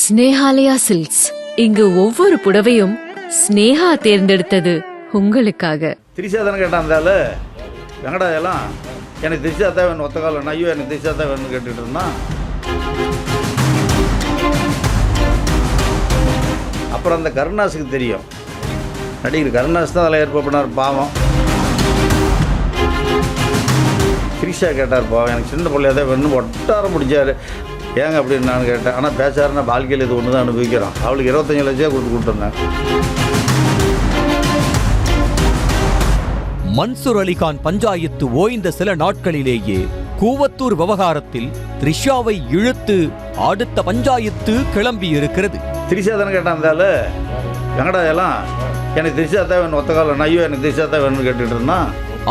Snehalaya silks. இங்கு ஒவ்வொரு புடவையும் ஸ்னேஹா தேர்ந்தெடுத்தது உங்களுக்காக. திரிசா தானே கேட்டாந்தால வெங்கடாயெல்லாம் எனக்கு திரிசா தான் வேணும், ஒத்த காலம் ஐயோ எனக்கு திரிசா தான் வேணும்னு கேட்டுட்டு இருந்தான். அப்புறம் அந்த கருணாஸுக்கு தெரியும், நடிகர் கருணாஸ் தான் அதில் ஏற்பாடு பண்ணார். பாவம் திரிஷா கேட்டார், பாவம் எனக்கு சின்ன பிள்ளையாக தான் வேணும் ஒட்டாரம் முடிச்சார். ஏங்க அப்படின்னு நான் கேட்டேன். ஆனால் பேசாருன்னா வாழ்க்கையில் இது ஒன்று தான் அனுபவிக்கிறோம். அவளுக்கு 25 லட்சம் கொடுத்து வந்தேன். மன்சூர் அலிகான் பஞ்சாயத்து ஓய்ந்த சில நாட்களிலேயே கூவத்தூர் விவகாரத்தில் த்ரிஷாவை இழுத்து அடுத்த பஞ்சாயத்து கிளம்பி இருக்கிறது. திரிஷா தானே கேட்டாந்தால வெங்கடாயெல்லாம் எனக்கு திரிஷா தான் வேணும், ஒத்த காலம் ஐயோ எனக்கு திரிஷா தான் வேணும்னு கேட்டுட்டு இருந்தான்.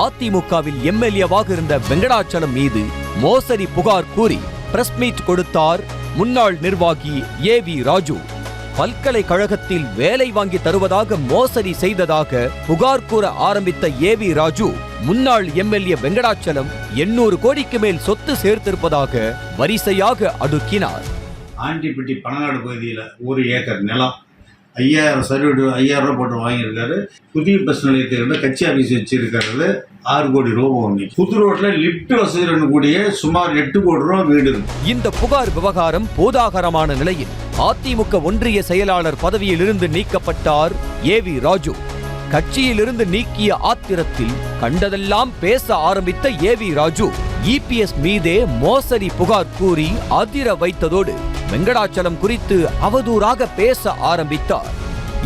அதிமுகவில் எம்எல்ஏவாக இருந்த வெங்கடாச்சலம் மீது மோசடி புகார் கூறி பிரஸ் மீட் கொடுத்தார் முன்னாள் நிர்வாகி ஏவி ராஜு. பல்கலைக்கழகத்தில் வேலை வாங்கி தருவதாக மோசடி செய்ததாக புகார் கூற ஆரம்பித்த ஏவி ராஜு முன்னாள் எம்எல்ஏ வெங்கடாச்சலம் 800 கோடிக்கு மேல் சொத்து சேர்த்திருப்பதாக வரிசையாக அடுக்கினார். ஆண்டிப்பட்டி பனநாடு பகுதியில் 1 ஏக்கர் நிலம் 5000 சர்வீடு 5000 ரூபா போட்டு வாங்கியிருக்காரு. புதிய பஸ் நிலையத்தில் கட்சி ஆஃபீஸ் வச்சிருக்கிறது 6 கோடி ரூபா ஒன்று. புது ரோட்டில் லிப்ட் வசதி கூடிய சுமார் 8 கோடி ரூபா வீடு. இந்த புகார் விவகாரம் போதாகரமான நிலையில் அதிமுக ஒன்றிய செயலாளர் பதவியில் இருந்து நீக்கப்பட்டார் ஏவி ராஜு. கட்சியிலிருந்து நீக்கிய ஆத்திரத்தில் கண்டதெல்லாம் பேச ஆரம்பித்த ஏவி ராஜு இபிஎஸ் மீதே மோசடி புகார் கூறி அதிர வைத்ததோடு வெங்கடாச்சலம் குறித்து அவதூறாக பேச ஆரம்பித்தார்.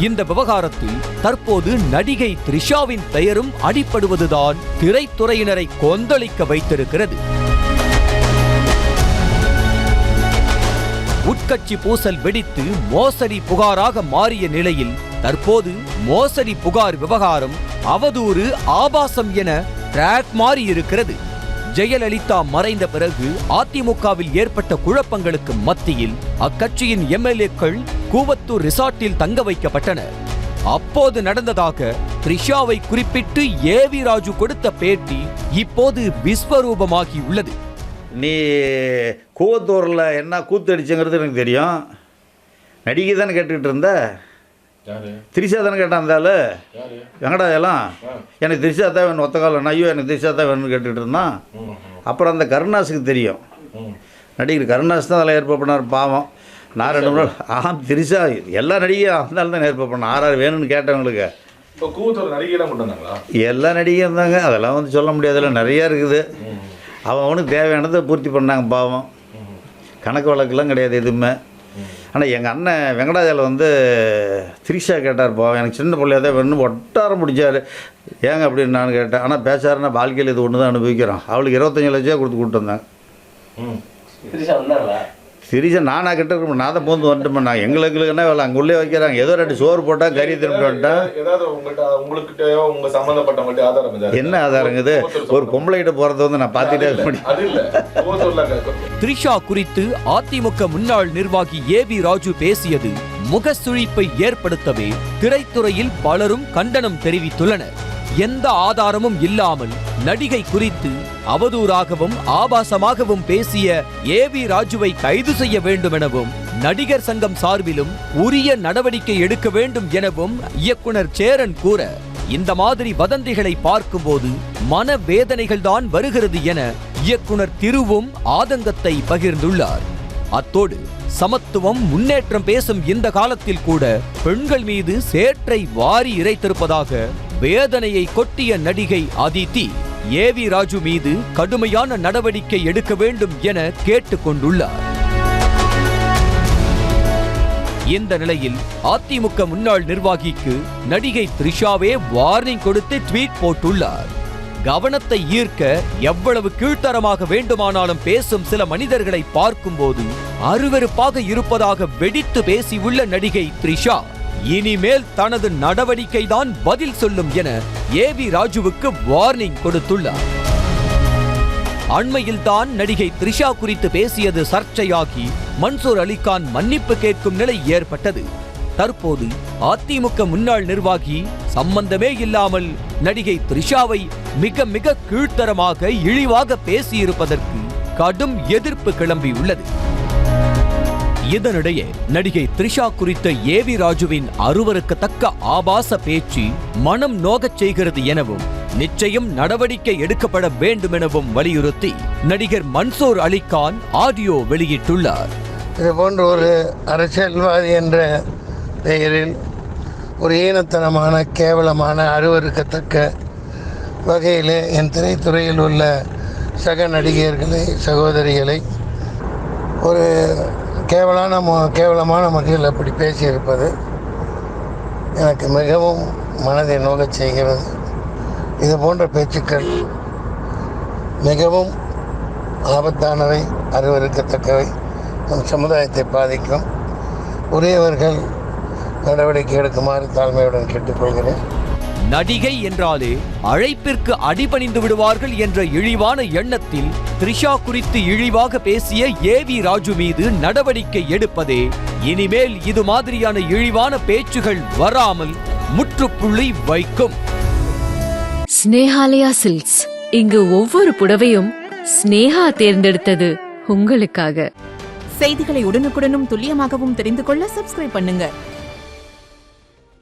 இந்த விவகாரத்தில் தற்போது நடிகை த்ரிஷாவின் பெயரும் அடிபடுவதுதான் திரைத்துறையினரை கொந்தளிக்க வைத்திருக்கிறது. உட்கட்சி பூசல் வெடித்து மோசடி புகாராக மாறிய நிலையில் தற்போது மோசடி புகார் விவகாரம் அவதூறு ஆபாசம் என டிராக் மாறி இருக்கிறது. ஜெயலலிதா மறைந்த பிறகு அதிமுகவில் ஏற்பட்ட குழப்பங்களுக்கு மத்தியில் அக்கட்சியின் எம்எல்ஏக்கள் கூவத்தூர் ரிசார்ட்டில் தங்க வைக்கப்பட்டனர். அப்போது நடந்ததாக த்ரிஷாவை குறிப்பிட்டு ஏவி ராஜு கொடுத்த பேட்டி இப்போது விஸ்வரூபமாகியுள்ளது. நீ கூவத்தூரில் என்ன கூத்தடிச்சுங்கிறது எனக்கு தெரியும். நடிகை தானே கேட்டுக்கிட்டு இருந்த. திரிஷா தானே கேட்டாந்தால வெங்கடாயெல்லாம் எனக்கு திரிஷா தான் வேணும், ஒத்த காலம் ஐயோ எனக்கு திரிஷா தான் வேணும்னு கேட்டுக்கிட்டு இருந்தான். அப்புறம் அந்த கருணாஸுக்கு தெரியும், நடிகர் கருணாஸ் தான் அதில் ஏற்பாடு பண்ணார். பாவம் நான் 2 நாள் திரிஷா எல்லா நடிகையும் இருந்தாலும் தான் ஏற்பாடு பண்ணேன். 6 வேணும்னு கேட்டவங்களுக்கு எல்லா நடிகையும் இருந்தாங்க. அதெல்லாம் வந்து சொல்ல முடியாதுல, நிறையா இருக்குது. அவனுக்கு தேவையானதை பூர்த்தி பண்ணாங்க. பாவம் கணக்கு வழக்கெல்லாம் கிடையாது எதுவுமே. ஆனால் எங்கள் அண்ணன் வெங்கடாஜலம் வந்து திரிஷா கேட்டார், பாவம் எனக்கு சின்ன பிள்ளையாக தான் வேணும் ஒட்டாரம் முடிச்சார். ஏங்க அப்படின்னு நான் கேட்டேன். ஆனால் பேசாருன்னா வாழ்க்கையில் இது ஒன்று தான் அனுபவிக்கிறோம். அவளுக்கு 25 லட்சம் கொடுத்து கூப்பிட்டு வந்தேன். திரிஷா நானாக கிட்ட இருக்க நான் தான் போந்து வந்துட்டு பண்ணாங்க. எங்களுக்குன்னா வேலை அங்கே உள்ளே வைக்கிறாங்க. ஏதோ 2 சோறு போட்டால் கறி திரும்ப வந்துட்டேன். என்ன ஆதாரங்குது? ஒரு பொம்பளைகிட்ட போகிறத வந்து நான் பார்த்துட்டே. த்ரிஷா குறித்து அதிமுக முன்னாள் நிர்வாகி ஏவி ராஜு பேசியது முகசுழிப்பை ஏற்படுத்தவே திரைத்துறையில் பலரும் கண்டனம் தெரிவித்துள்ளனர். எந்த ஆதாரமும் இல்லாமல் நடிகை குறித்து அவதூறாகவும் ஆபாசமாகவும் பேசிய ஏவி ராஜுவை கைது செய்ய வேண்டும் எனவும் நடிகர் சங்கம் சார்பிலும் உரிய நடவடிக்கை எடுக்க வேண்டும் எனவும் இயக்குனர் சேரன் கூற, இந்த மாதிரி வதந்திகளை பார்க்கும்போது மனவேதனைகள் தான் வருகிறது என இயக்குனர் திருவும் ஆதங்கத்தை பகிர்ந்துள்ளார். அத்தோடு சமத்துவம் முன்னேற்றம் பேசும் இந்த காலத்தில் கூட பெண்கள் மீது சேற்றை வாரி இறைத்திருப்பதாக வேதனையை கொட்டிய நடிகை அதித்தி ஏவி ராஜு மீது கடுமையான நடவடிக்கை எடுக்க வேண்டும் என கேட்டுக்கொண்டுள்ளார். இந்த நிலையில் அதிமுக முன்னாள் நிர்வாகிக்கு நடிகை த்ரிஷாவே வார்னிங் கொடுத்து ட்வீட் போட்டுள்ளார். கவனத்தை ஈர்க்க எவ்வளவு கீழ்த்தரமாக வேண்டுமானாலும் பேசும் சில மனிதர்களை பார்க்கும்போது அருவருப்பாக இருப்பதாக வெடித்து பேசியுள்ள நடிகை த்ரிஷா இனிமேல் தனது நடவடிக்கை தான் பதில் சொல்லும் என ஏவி ராஜுவுக்கு வார்னிங் கொடுத்துள்ளார். அண்மையில் தான் நடிகை த்ரிஷா குறித்து பேசியது சர்ச்சையாகி மன்சூர் அலிகான் மன்னிப்பு கேட்கும் நிலை ஏற்பட்டது. தற்போது அதிமுக முன்னாள் நிர்வாகி சம்பந்தமே இல்லாமல் நடிகை த்ரிஷாவை மிக மிக கீழ்த்தரமாக இழிவாக பேசியிருப்பதற்கு கடும் எதிர்ப்பு கிளம்பியுள்ளது. இதனிடையே நடிகை த்ரிஷா குறித்த ஏவி ராஜுவின் அருவருக்கத்தக்க ஆபாச பேச்சு மனம் நோகச் செய்கிறது எனவும் நிச்சயம் நடவடிக்கை எடுக்கப்பட வேண்டும் எனவும் வலியுறுத்தி நடிகர் மன்சூர் அலிகான் ஆடியோ வெளியிட்டுள்ளார். இது போன்ற ஒரு அரசியல்வாதி என்ற பெயரில் ஒரு ஈனத்தனமான கேவலமான அருவருக்கத்தக்க வகையில் என் திரைத்துறையில் உள்ள சக நடிகர்களை சகோதரிகளை ஒரு கேவலமான முறையில் அப்படி பேசியிருப்பது எனக்கு மிகவும் மனதை நோகச் செய்கிறது. இது போன்ற பேச்சுக்கள் மிகவும் ஆபத்தானவை, அருவருக்கத்தக்கவை, நம் சமுதாயத்தை பாதிக்கும். உரியவர்கள் நடவடிக்கை எடுக்குமாறு தாழ்மையுடன் கேட்டுக்கொள்கிறேன். நடிகை என்றாலே அழைப்பிற்கு அடிபணிந்து விடுவார்கள் என்ற இழிவான எண்ணத்தில் த்ரிஷா குறித்து இழிவாக பேசிய ஏவி ராஜு மீது நடவடிக்கை எடுப்பதே இனிமேல் இது மாதிரியான இழிவான பேச்சுகள் வராமல் முற்றுப்புள்ளி வைக்கும். ஸ்னேஹாலயா சில்க்ஸ், இங்கு ஒவ்வொரு புடவையும் ஸ்னேஹா தேர்ந்தெடுத்தது உங்களுக்காக. செய்திகளை உடனுக்குடனும் துல்லியமாகவும் தெரிந்து கொள்ள சப்ஸ்கிரைப் பண்ணுங்க.